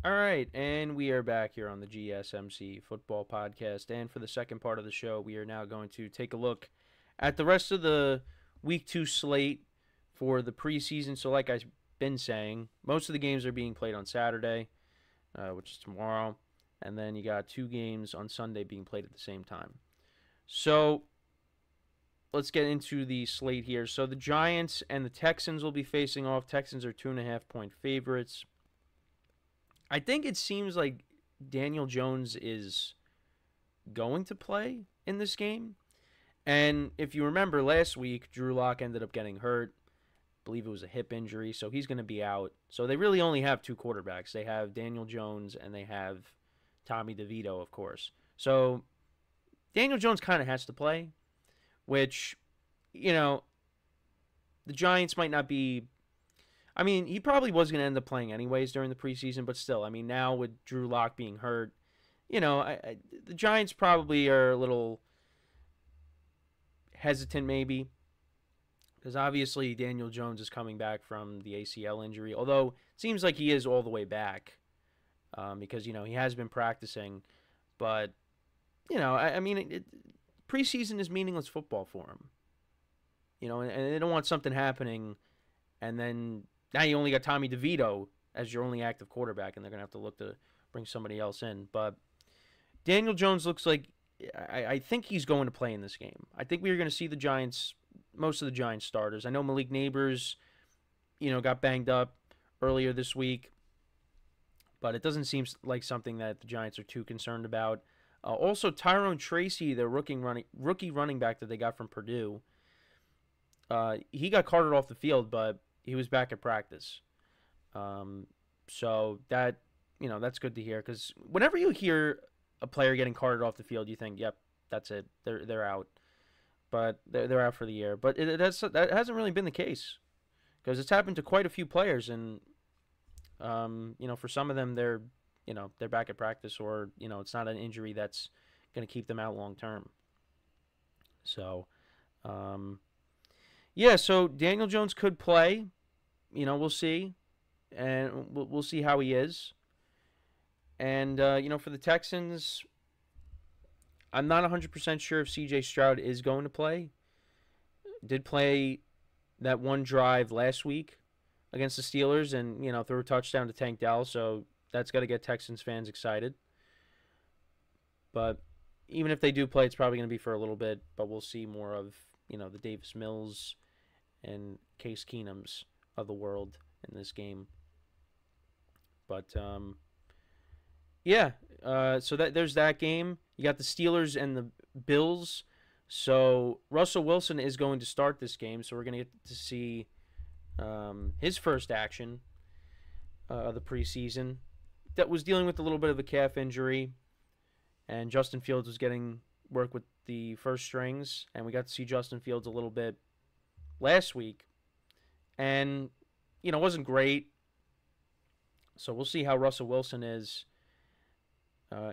All right, and we are back here on the GSMC Football Podcast. And for the second part of the show, we are now going to take a look at the rest of the Week 2 slate for the preseason. So, like I've been saying, most of the games are being played on Saturday, which is tomorrow. And then you got 2 games on Sunday being played at the same time. So, let's get into the slate here. So, the Giants and the Texans will be facing off. Texans are 2.5-point favorites. I think it seems like Daniel Jones is going to play in this game. And if you remember last week, Drew Lock ended up getting hurt. I believe it was a hip injury, so he's going to be out. So they really only have 2 quarterbacks. They have Daniel Jones and they have Tommy DeVito, of course. So Daniel Jones kind of has to play, which, the Giants might not be. I mean, he probably was going to end up playing anyways during the preseason, but still, now with Drew Lock being hurt, the Giants probably are a little hesitant maybe, because obviously Daniel Jones is coming back from the ACL injury, although it seems like he is all the way back because, he has been practicing, but, preseason is meaningless football for him, and they don't want something happening, and then now you only got Tommy DeVito as your only active quarterback, and they're going to have to look to bring somebody else in. But Daniel Jones looks like, I think he's going to play in this game. I think we're going to see the Giants, most of the Giants starters. I know Malik Neighbors, got banged up earlier this week, but it doesn't seem like something that the Giants are too concerned about. Also, Tyrone Tracy, the rookie running back that they got from Purdue, he got carted off the field, but he was back at practice. So that, that's good to hear, because whenever you hear a player getting carted off the field, you think, yep, that's it. They're out. But they're out for the year. But that hasn't really been the case, because it's happened to quite a few players, and for some of them they're back at practice, or it's not an injury that's going to keep them out long term. So so Daniel Jones could play. We'll see. And we'll see how he is. And, for the Texans, I'm not 100% sure if C.J. Stroud is going to play. Did play that one drive last week against the Steelers and, threw a touchdown to Tank Dell. So that's got to get Texans fans excited. But even if they do play, it's probably going to be for a little bit. But we'll see more of, the Davis Mills and Case Keenums of the world in this game. But so there's that game. You got the Steelers and the Bills. So Russell Wilson is going to start this game, so we're going to get to see his first action of the preseason. That was dealing with a little bit of a calf injury, and Justin Fields was getting work with the first strings, and we got to see Justin Fields a little bit last week, and it wasn't great. So we'll see how Russell Wilson is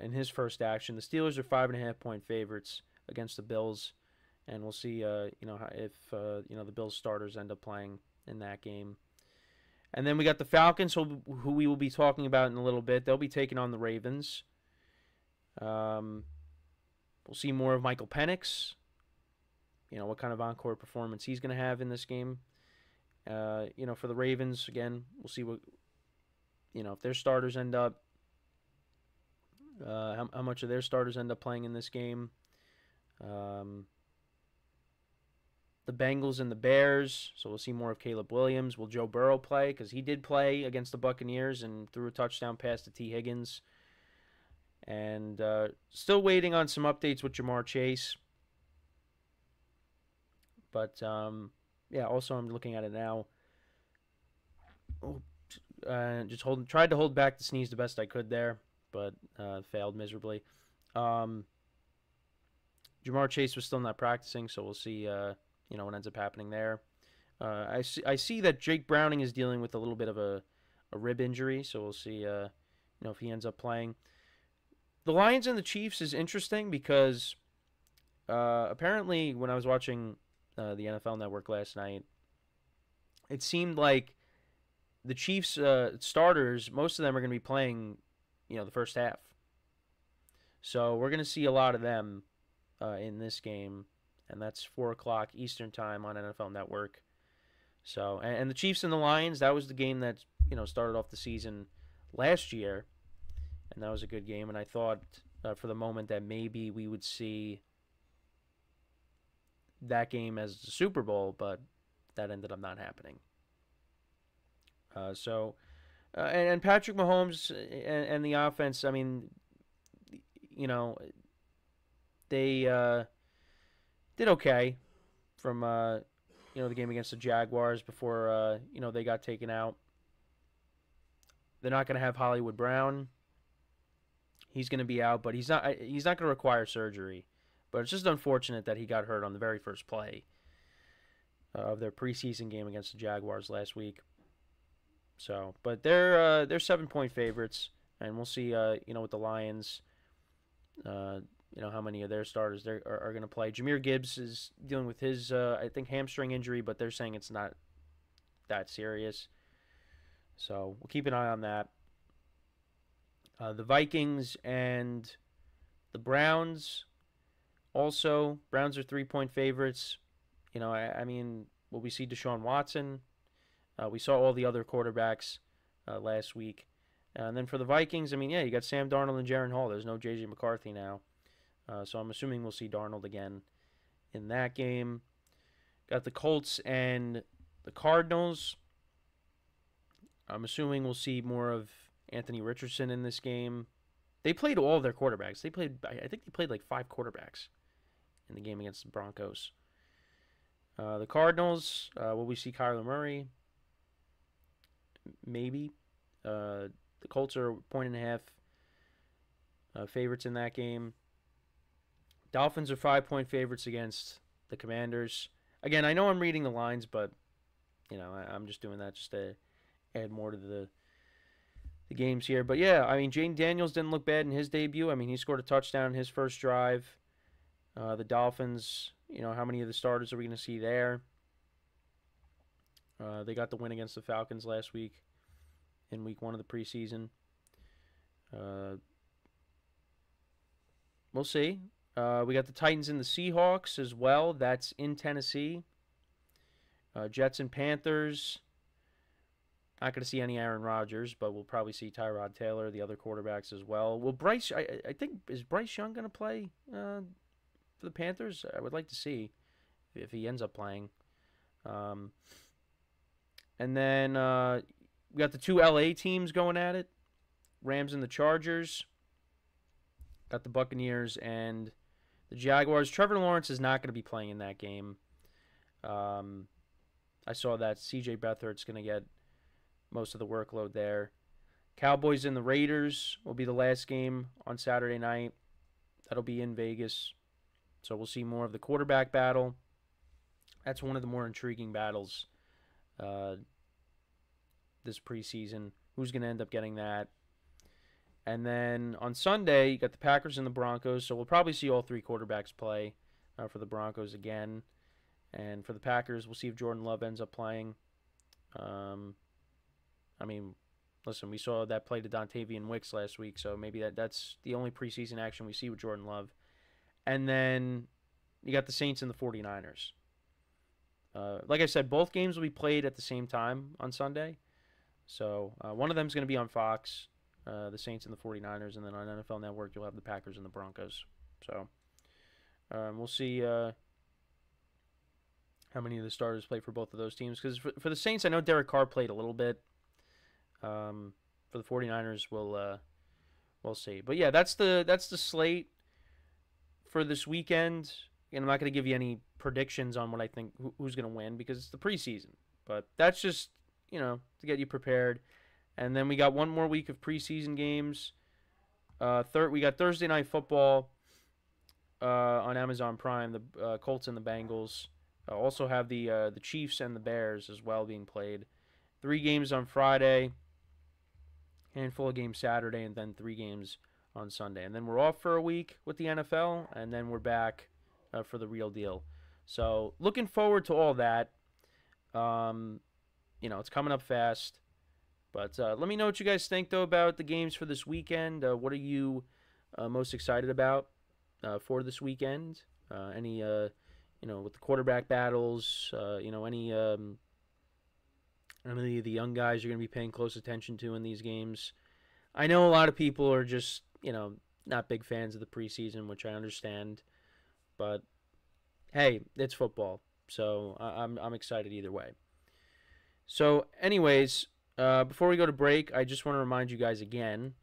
in his first action. The Steelers are 5.5-point favorites against the Bills, and we'll see if the Bills starters end up playing in that game. And then we got the Falcons, who we will be talking about in a little bit. They'll be taking on the Ravens. We'll see more of Michael Penix. What kind of encore performance he's going to have in this game. For the Ravens, again, we'll see what, if their starters end up, how much of their starters end up playing in this game. The Bengals and the Bears, so we'll see more of Caleb Williams. Will Joe Burrow play? Because he did play against the Buccaneers and threw a touchdown pass to T. Higgins. And still waiting on some updates with Jamar Chase. But, also I'm looking at it now. Tried to hold back the sneeze the best I could there, but failed miserably. Jamar Chase was still not practicing, so we'll see what ends up happening there. I see that Jake Browning is dealing with a little bit of a rib injury, so we'll see if he ends up playing. The Lions and the Chiefs is interesting because apparently when I was watching the NFL Network last night, it seemed like the Chiefs starters, most of them are going to be playing, the first half. So we're going to see a lot of them in this game, and that's 4 o'clock Eastern time on NFL Network. So, and the Chiefs and the Lions, that was the game that, started off the season last year, and that was a good game. And I thought for the moment that maybe we would see that game as the Super Bowl, but that ended up not happening. And Patrick Mahomes and the offense, I mean, they did okay from, the game against the Jaguars before, they got taken out. They're not going to have Hollywood Brown. He's going to be out, but he's not going to require surgery. But it's just unfortunate that he got hurt on the very first play of their preseason game against the Jaguars last week. So, but they're 7-point favorites, and we'll see. With the Lions, how many of their starters are going to play. Jahmyr Gibbs is dealing with his, I think, hamstring injury, but they're saying it's not that serious. So we'll keep an eye on that. The Vikings and the Browns. Also, Browns are 3-point favorites. I mean, will we see Deshaun Watson? We saw all the other quarterbacks last week. And then for the Vikings, I mean, you got Sam Darnold and Jaren Hall. There's no J.J. McCarthy now. So I'm assuming we'll see Darnold again in that game. Got the Colts and the Cardinals. I'm assuming we'll see more of Anthony Richardson in this game. They played all their quarterbacks. I think they played like 5 quarterbacks in the game against the Broncos. The Cardinals, will we see Kyler Murray? Maybe. The Colts are 1.5 favorites in that game. Dolphins are 5-point favorites against the Commanders. Again, I know I'm reading the lines, but I'm just doing that just to add more to the games here. But yeah, I mean, Jane Daniels didn't look bad in his debut. I mean, he scored a touchdown in his first drive. The Dolphins, how many of the starters are we going to see there? They got the win against the Falcons last week in week 1 of the preseason. We'll see. We got the Titans and the Seahawks as well. That's in Tennessee. Jets and Panthers. Not going to see any Aaron Rodgers, but we'll probably see Tyrod Taylor, the other quarterbacks as well. Will Bryce? I think, is Bryce Young going to play for the Panthers? I would like to see if he ends up playing. And then we got the 2 LA teams going at it. Rams and the Chargers. Got the Buccaneers and the Jaguars. Trevor Lawrence is not going to be playing in that game. I saw that CJ Beathard's going to get most of the workload there. Cowboys and the Raiders will be the last game on Saturday night. That'll be in Vegas. So we'll see more of the quarterback battle. That's one of the more intriguing battles this preseason. Who's going to end up getting that? And then on Sunday, you got the Packers and the Broncos. So we'll probably see all 3 quarterbacks play for the Broncos again. And for the Packers, we'll see if Jordan Love ends up playing. I mean, listen, we saw that play to Dontavian Wicks last week, so maybe that's the only preseason action we see with Jordan Love. And then you got the Saints and the 49ers. Like I said, both games will be played at the same time on Sunday. So one of them is going to be on Fox, the Saints and the 49ers, and then on NFL Network you'll have the Packers and the Broncos. So we'll see how many of the starters play for both of those teams. Because for the Saints, I know Derek Carr played a little bit. For the 49ers, we'll see. But yeah, that's the slate for this weekend. And I'm not going to give you any predictions on what I think who's going to win because it's the preseason. But that's just, to get you prepared. And then we got one more week of preseason games. We got Thursday Night Football on Amazon Prime, the Colts and the Bengals. Also have the Chiefs and the Bears as well being played. 3 games on Friday, handful of games Saturday, and then 3 games on Sunday. And then we're off for a week with the NFL, and then we're back for the real deal. So looking forward to all that. It's coming up fast. But let me know what you guys think, though, about the games for this weekend. What are you most excited about for this weekend? Any, with the quarterback battles, any of the young guys you're going to be paying close attention to in these games? I know a lot of people are just, not big fans of the preseason, which I understand. But, hey, it's football. So I'm excited either way. So, anyways, before we go to break, I just want to remind you guys again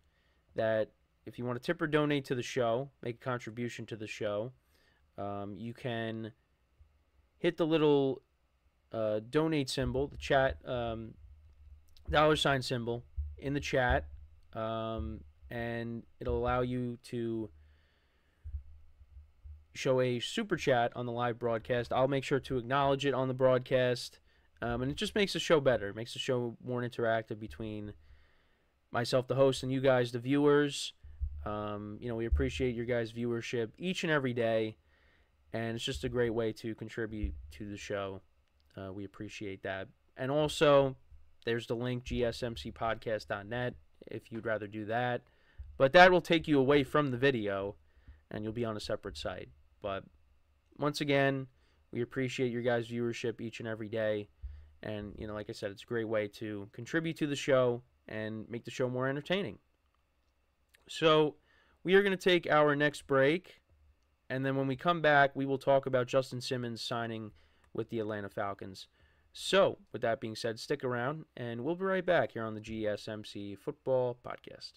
that if you want to tip or donate to the show, make a contribution to the show, you can hit the little donate symbol, the chat $ symbol in the chat, and it'll allow you to show a super chat on the live broadcast. I'll make sure to acknowledge it on the broadcast, and it just makes the show better. It makes the show more interactive between myself, the host, and you guys, the viewers. We appreciate your guys' viewership each and every day, and it's just a great way to contribute to the show. We appreciate that. And also, there's the link, GSMCPodcast.net, if you'd rather do that. But that will take you away from the video, and you'll be on a separate site. But once again, we appreciate your guys' viewership each and every day. And, like I said, it's a great way to contribute to the show and make the show more entertaining. So we are going to take our next break, and then when we come back, we will talk about Justin Simmons signing with the Atlanta Falcons. So, with that being said, stick around, and we'll be right back here on the GSMC Football Podcast.